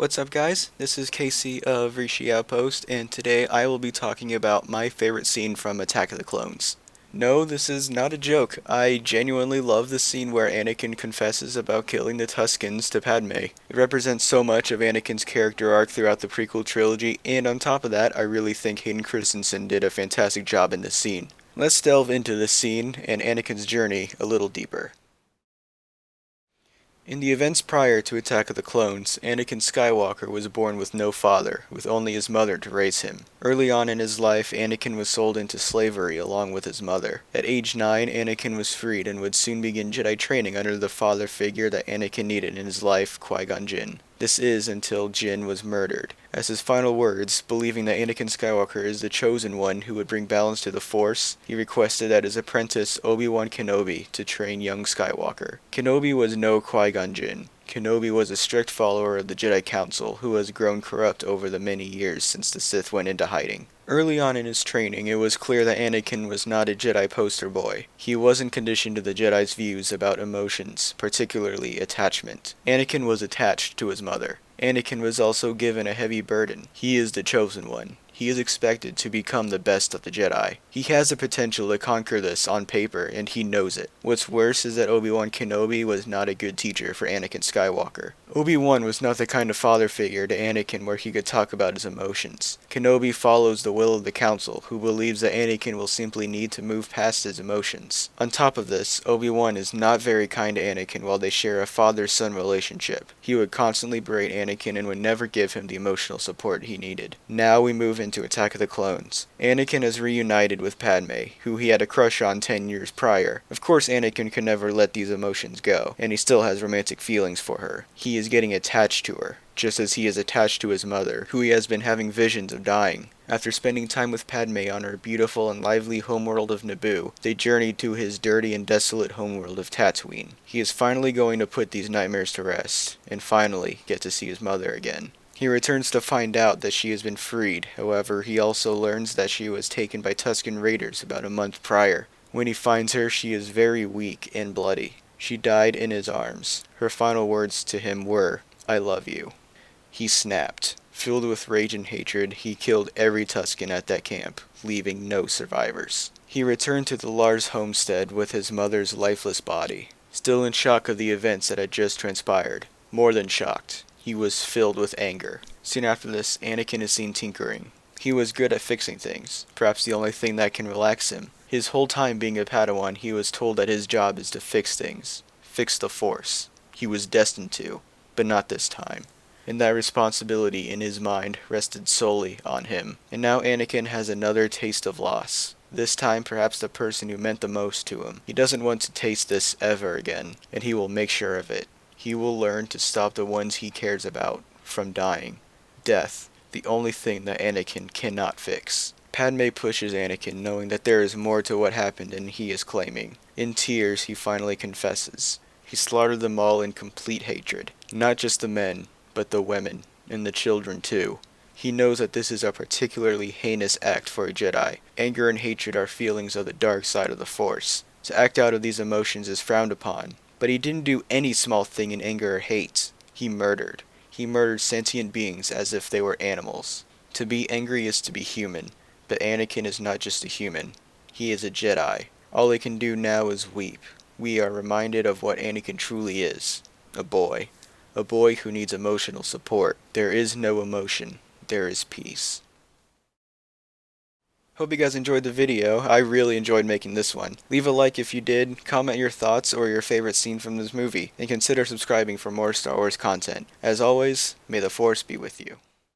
What's up, guys? This is Casey of Rishi Outpost, and today I will be talking about my favorite scene from Attack of the Clones. No, this is not a joke. I genuinely love the scene where Anakin confesses about killing the Tuskens to Padme. It represents so much of Anakin's character arc throughout the prequel trilogy, and on top of that, I really think Hayden Christensen did a fantastic job in this scene. Let's delve into this scene and Anakin's journey a little deeper. In the events prior to Attack of the Clones, Anakin Skywalker was born with no father, with only his mother to raise him. Early on in his life, Anakin was sold into slavery along with his mother. At age 9, Anakin was freed and would soon begin Jedi training under the father figure that Anakin needed in his life, Qui-Gon Jinn. This is until Jinn was murdered. As his final words, believing that Anakin Skywalker is the chosen one who would bring balance to the Force, he requested that his apprentice Obi-Wan Kenobi to train young Skywalker. Kenobi was no Qui-Gon Jinn. Kenobi was a strict follower of the Jedi Council who has grown corrupt over the many years since the Sith went into hiding. Early on in his training, it was clear that Anakin was not a Jedi poster boy. He wasn't conditioned to the Jedi's views about emotions, particularly attachment. Anakin was attached to his mother. Anakin was also given a heavy burden. He is the chosen one. He is expected to become the best of the Jedi. He has the potential to conquer this on paper, and he knows it. What's worse is that Obi-Wan Kenobi was not a good teacher for Anakin Skywalker. Obi-Wan was not the kind of father figure to Anakin where he could talk about his emotions. Kenobi follows the will of the Council, who believes that Anakin will simply need to move past his emotions. On top of this, Obi-Wan is not very kind to Anakin while they share a father-son relationship. He would constantly berate Anakin and would never give him the emotional support he needed. Now we move into Attack of the Clones. Anakin is reunited with Padme, who he had a crush on 10 years prior. Of course, Anakin could never let these emotions go, and he still has romantic feelings for her. He is getting attached to her, just as he is attached to his mother, who he has been having visions of dying. After spending time with Padme on her beautiful and lively homeworld of Naboo, they journey to his dirty and desolate homeworld of Tatooine. He is finally going to put these nightmares to rest, and finally get to see his mother again. He returns to find out that she has been freed. However, he also learns that she was taken by Tusken Raiders about a month prior. When he finds her, she is very weak and bloody. She died in his arms. Her final words to him were, "I love you." He snapped. Filled with rage and hatred, he killed every Tusken at that camp, leaving no survivors. He returned to the Lars homestead with his mother's lifeless body, still in shock of the events that had just transpired. More than shocked. He was filled with anger. Soon after this, Anakin is seen tinkering. He was good at fixing things, perhaps the only thing that can relax him. His whole time being a Padawan, he was told that his job is to fix things. Fix the Force. He was destined to, but not this time. And that responsibility in his mind rested solely on him. And now Anakin has another taste of loss. This time perhaps the person who meant the most to him. He doesn't want to taste this ever again, and he will make sure of it. He will learn to stop the ones he cares about from dying. Death, the only thing that Anakin cannot fix. Padme pushes Anakin, knowing that there is more to what happened than he is claiming. In tears, he finally confesses. He slaughtered them all in complete hatred. Not just the men, but the women, and the children too. He knows that this is a particularly heinous act for a Jedi. Anger and hatred are feelings of the dark side of the Force. To act out of these emotions is frowned upon. But he didn't do any small thing in anger or hate. He murdered. He murdered sentient beings as if they were animals. To be angry is to be human, but Anakin is not just a human. He is a Jedi. All he can do now is weep. We are reminded of what Anakin truly is. A boy. A boy who needs emotional support. There is no emotion. There is peace. Hope you guys enjoyed the video. I really enjoyed making this one. Leave a like if you did, comment your thoughts or your favorite scene from this movie, and consider subscribing for more Star Wars content. As always, may the Force be with you.